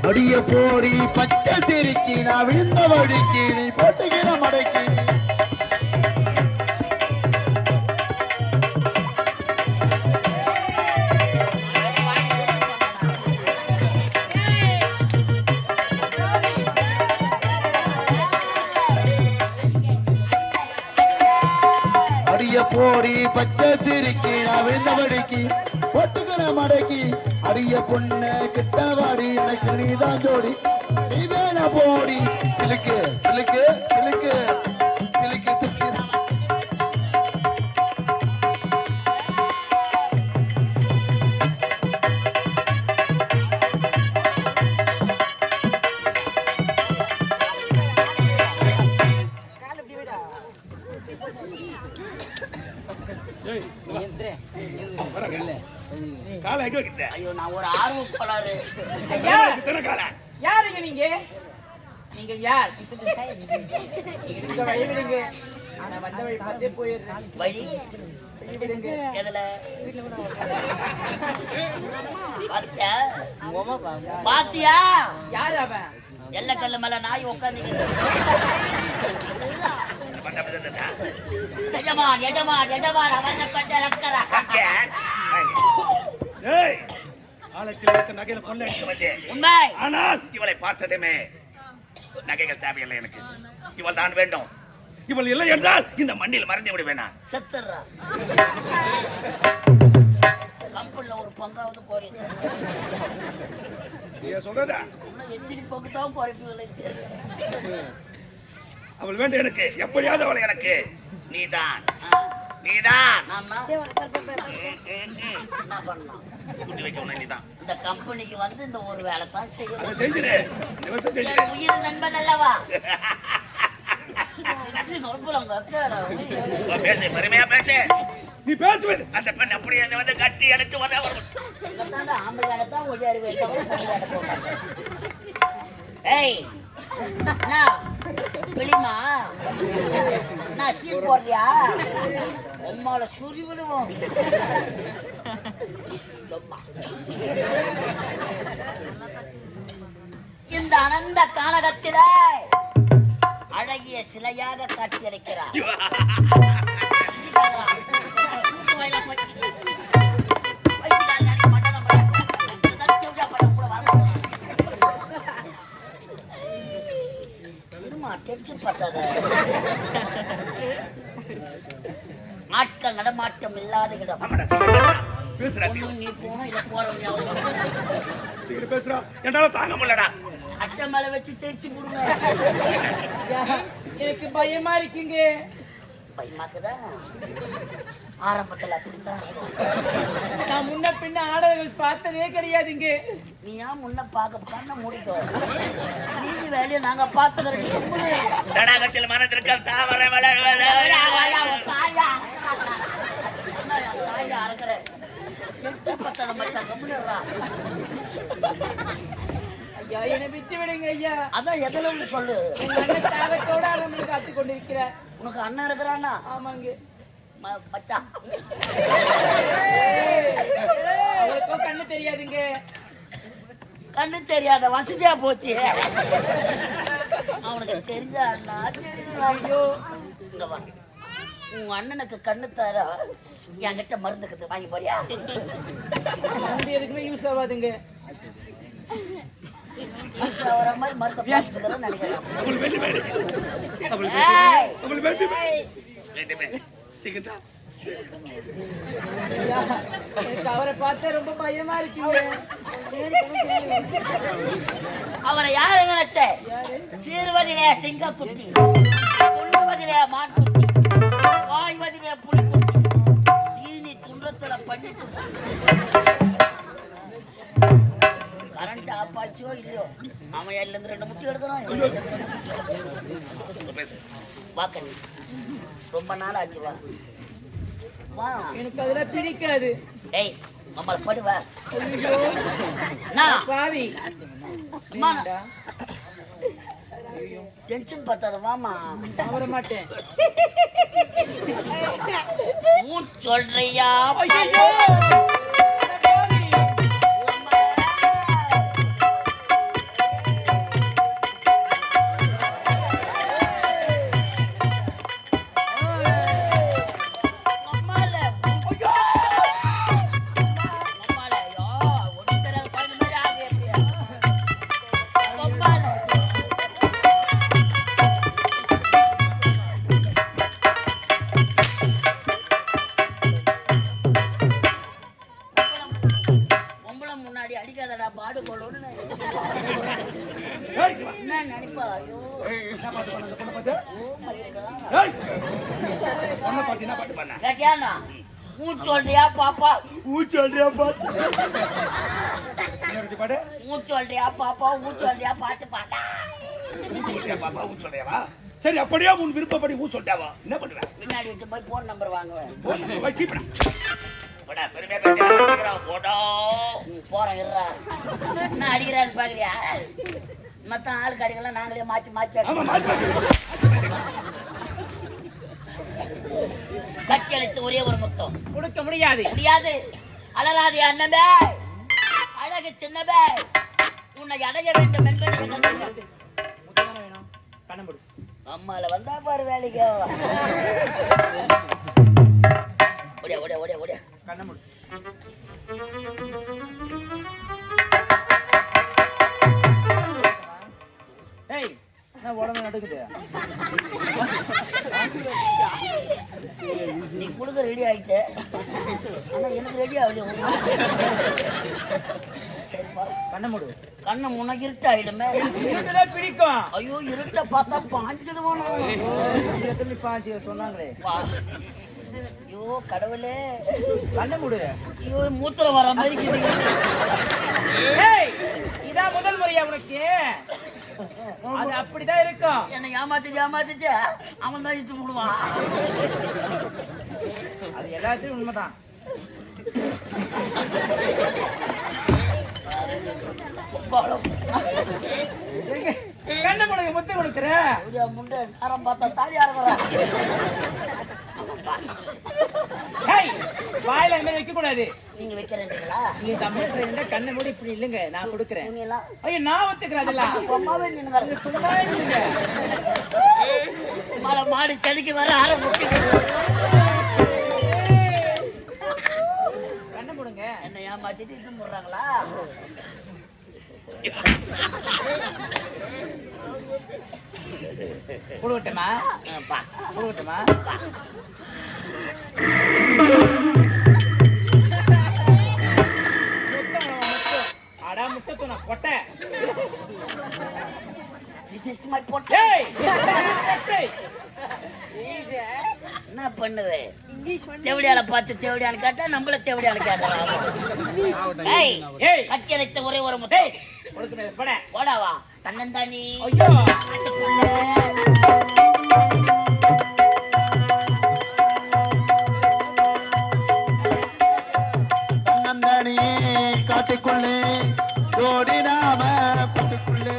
அடிய போடி பச்சை சிரிக்கி நான் விழுந்த வடிக்கு நீ போட்டுக்கிற மடைக்கு அடிய போடி பச்சை சிரிக்கி நான் விழுந்த வடிக்கு போட்டுக்கிற மடைக்கு அடிய பொண்ணு கிட்டவாடி எனக்கு நீதான் ஜோடி நீ வேணா போடி சிலுக்கு சிலுக்கு சிலுக்கு சிலுக்கு சிலுக்கு ஐயோ நான் ஒரு ஆர்வம் கோளாறு. யாருங்க நீங்க? நீங்க யார்? இந்த வழி விடுங்க. நான் வந்த வழி பார்த்தே போயிடுறேன். வழி விடுங்க. எதுல பாத்தியா? யாரு அவன்? எல்ல கல்லு மேல நாய் உட்காந்து எஜமான் எஜமான் எஜமான் அவன் பட்ட ரக்கரா நகையில கொள்ள எடுத்து வந்தேன். உண்மை. ஆனால் இவளை பார்த்ததுமே நகைகள் தேவையில்லை எனக்கு. இவள் தான் வேண்டும். இவள் இல்லை என்றால் இந்த மண்ணில் மறைந்து விடுவேனா? செத்துறா. கம்பெனில ஒரு பங்காவது போறீங்க. நீ சொல்றதா? எத்தனை பங்கு தான் போறீங்களே. அவள் வேண்டும் எனக்கு. எப்படியாவது அவள் எனக்கு. நீதான் நீதான் என்ன பண்ணலாம்? கூட்டி வைக்கணும். நீதான் இந்த கம்பெனிக்கு வந்து இந்த ஒரு வேலை தான் செய்யணும். செஞ்சிரு. உயிர் நண்பன் அல்லவா? பேச பெருமையா பேச. நீ பேசுவது அந்த பெண் அப்படியே வந்து கட்டி எடுத்து வர ஆம்பளை தான் ஒடியாரு. ஏய் வெளிமா நான் சீட் போடுறியா? உம்மால சுரி விடுவோம். இந்த அனந்த கானகத்தில அழகிய சிலையாக காட்சியளிக்கிறார். ஆட்கள் நடமாட்டம் இல்லாத இடம். நீ போனா இதை பேசுறா என்னால தாங்க முடியலடா. அட்டை மேல வச்சு தெரிச்சு கொடுங்க. எனக்கு பயமா இருக்குங்க. பயமாக்குதா? ஆரம்பத்துல அப்படித்தான். நான் முன்ன பின்ன ஆடல்கள் பார்த்ததே கிடையாதுங்க. நீ ஏன் முன்ன பார்க்க பண்ண முடிக்கும்? நீதி வேலையை நாங்க பார்த்துக்கிறோம். தடாகத்தில் மறந்திருக்க தாவர தாயா அறக்கிற பத்தல மச்சான் கம்முடுறா. ஐயா என்னை விட்டு விடுங்க ஐயா. அதான் எதுல சொல்லு. தாவத்தோட ஆரம்பிச்சு காத்து கொண்டிருக்கிறேன். உனக்கு அண்ணன் இருக்கிறானா? ஆமாங்க மச்சான். அவளுக்கும் கண்ணு தெரியாதுங்க. கண்ணு தெரியாத வசதியா போச்சு. அவனுக்கு தெரிஞ்ச அண்ணா தெரியுது. இங்க வா. உங்க அண்ணனுக்கு கண்ணு தர என்கிட்ட மருந்துக்குது வாங்கி போறியா? எதுக்குமே யூஸ் ஆகாதுங்க. புதுசா வர மாதிரி மருந்த பார்த்துக்கிறேன்னு நினைக்கிறேன். அவள் வேண்டுமே அவள் ஏய், அவள் வேண்டுமே ஏய், வேண்டுமே சிக்கிட்டா ஐயா, எனக்கு அவரை பார்த்தா ரொம்ப பயமா இருக்குங்க. அவரை யாரு நினைச்ச? சீர்வதிலே சிங்கக்குட்டி, துள்ளுவதிலே மான்குட்டி, வாய்வதிலே புலிக்குட்டி, தீனி துன்றத்துல பண்ணிட்டு கரண்ட் ஆப்பாச்சோ இல்லையோ அவன் எல்ல இருந்து 2 முட்டி எடுக்கிறான். பேசு வாக்கணி ரொம்ப நாள் ஆச்சு. வா வா. எனக்கு அதுல பிடிக்காது. ஏய் நம்மள படுவா ஐயோ, நான் பாவி. அம்மா டென்ஷன் பத்தாத. வாமா. நான் வர மாட்டேன். சொல்றியா? ஐயோ, பாவி. அடிக்காதடா பாடு போலோன்னு என்ன நினைப்பா? ஐயோ என்ன பாட்டு பண்ண அந்த பொண்ணை பார்த்து ஓ மயிரா ஏய் பொண்ணை பார்த்து என்ன பாட்டு பண்ண கேட்டியாண்ணா? சொல்றியா பாப்பா? சொல்றியா பாட்டு என்ன பாட்டு சொல்றியா பாப்பா? சொல்றியா பாட்டு பாட்டா? சொல்றியா பாப்பா சொல்றியாவா? சரி அப்படியே உன் விருப்பப்படி சொல்லிட்டாவா? என்ன பண்ணுவ? பின்னாடி விட்டு போய் போன் நம்பர் வாங்குவேன். போய் கீப் போடா பெருமையா பேசுறேன் போடா. போறேன் இருறா. என்ன அடிக்கிறான்னு பாக்குறியா? மத்த ஆளுக்கு அடிக்கலாம் நாங்களே மாத்தி மாத்தி ஆமா கட்டி அழைத்து ஒரே ஒரு முத்தம் கொடுக்க முடியாது. முடியாது. அலராதே அண்ணபே, அழகு சின்னபே, உன்னை அடைய வேண்டும் என்பது முத்தம் வேணும். கண்ணம் போடு. அம்மால வந்தா பாரு வேலைக்கு. ஓடியா ஓடியா ஓடியா ஓடியா. கண்ணம் போடு. ஏய், நான் உடம்பு நடக்குது. நீ கொடுக்க ரெடி ஆயிட்டு, ஆனா எனக்கு ரெடி ஆகல. சரிப்பா கண்ணம் போடு. கண்ணு முன்ன இருட்டு ஆயிடுமே. இருட்டுல பிடிக்கும். ஐயோ இருட்ட பார்த்தா பாஞ்சிடுவானோ. எத்தனை பாஞ்சு சொன்னாங்களே. ஐயோ கடவுளே. கண்ணம் போடு. ஐயோ மூத்திரம் வர மாதிரி இருக்குது. ஏய், இதான் முதல் முறையா உனக்கு? அது அப்படிதான் இருக்கும். என்னை ஏமாத்திட்டு அவன் தான் இட்டு விடுவான். அது எல்லாத்தையும் உண்மைதான். கண்ண முழுங்க முத்த கொடுக்குற முண்டை நேரம் பார்த்தா தாலி அறகுறான். வாயில அந்த மாதிரி வைக்க கூடாது. நீங்க வைக்கிறீங்களா? நீங்க தமிழ் செய்யல கண்ணை மூடி இப்படி இல்லைங்க, நான் கொடுக்குறேன். துணியெல்லாம் ஐயோ நான் ஒத்துக்கிறேன். அதெல்லாம் சும்மாவே நின்று சும்மாவே இல்லைங்க. மழை மாடு செடிக்கு வர அரை முட்டி கண்ணை மூடுங்க. என்ன ஏமாத்திட்டு இது முடுறாங்களா? கொடுக்கட்டுமா? கொடுக்கட்டுமா? அடா முட்டை கொட்டை. என்ன பண்ணுவேன்? தேவடியால பார்த்து தேவடியான்னு கேட்டா நம்மள தேவடியான்னு கேட்கலாம். கட்டி அழைத்த ஒரே ஒரு முட்டை போடாவா தன்னந்தானி. தன்னந்தானியே காட்டுக்குள்ளே ஓடி நாம புட்டுக்குள்ளே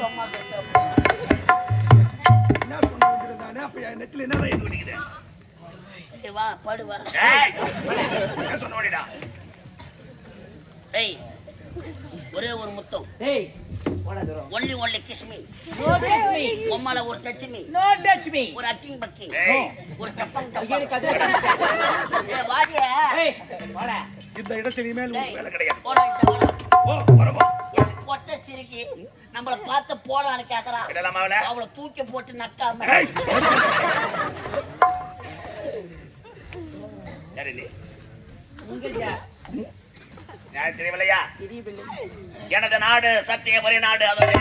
சும்மா கேட்டு என்ன சொன்ன வேண்டியதுதானே? அப்ப என் நெத்தில என்னதான் எழுதி வலிக்குது? வா படுவா. ஏய், என்ன சொன்ன வேண்டியதா? ஏய் ஒரே ஒரு முத்தம். ஏய் போடா தூரம். Only kiss me. No touch me. உம்மால ஒரு touch me. No touch me. ஒரு அக்கிங் பக்கி. ஏய், ஒரு டப்பங் ஐயோ டப்பங். கதை. ஏய் வாடியே. ஏய் போடா. இந்த இடத்துல இனிமேல் உனக்கு வேலை கிடையாது. போடா இங்க வாடா. ஓ, வரமா. பொட்ட சிரிக்கி நம்மள பார்த்து போடான்னு கேக்குறா. இதெல்லாம் அவள. அவளை தூக்கி போட்டு நக்காம. ஏய். யாரு நீ? உங்கயா யார் தெரியவில்லையா? தெரியவில்லை. எனது நாடு சத்தியபுரி நாடு. அதோட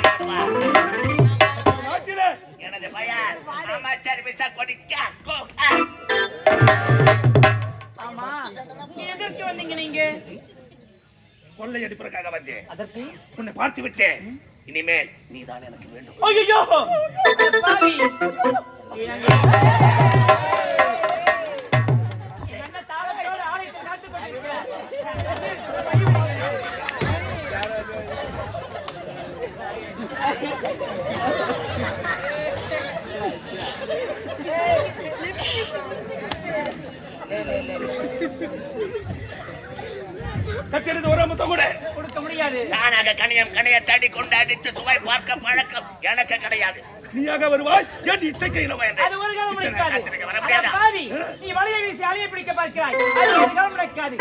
நாட்டிலே எனது பெயர் அமைச்சர் விசா கொடிக்க. ஆமா நீ எதற்கு வந்தீங்க நீங்க? கொள்ளை அடிப்பதற்காக வந்தேன். அதற்கு உன்னை பார்த்து விட்டேன். இனிமேல் நீதான் எனக்கு வேண்டும். ஐயோ பாவி என்ன தாளத்தோட ஆலயத்தை காத்து கொண்டிருக்கிறார். கட்டிடுது ஒரு முத்தம் கூட கொடுக்க முடியாது. நானாக கணைய தடி கொண்டு அடித்து சுவை பார்க்க பழக்கம் எனக்கு கிடையாது. நீயாக வருவாய் என் இச்சைக்கு இனவா என்று. அது ஒரு காலம் முடிக்காது. வர முடியாதா? பாவி நீ வலையை வீசி அலையை பிடிக்க பார்க்கிறாய். அது ஒரு காலம் நடக்காது.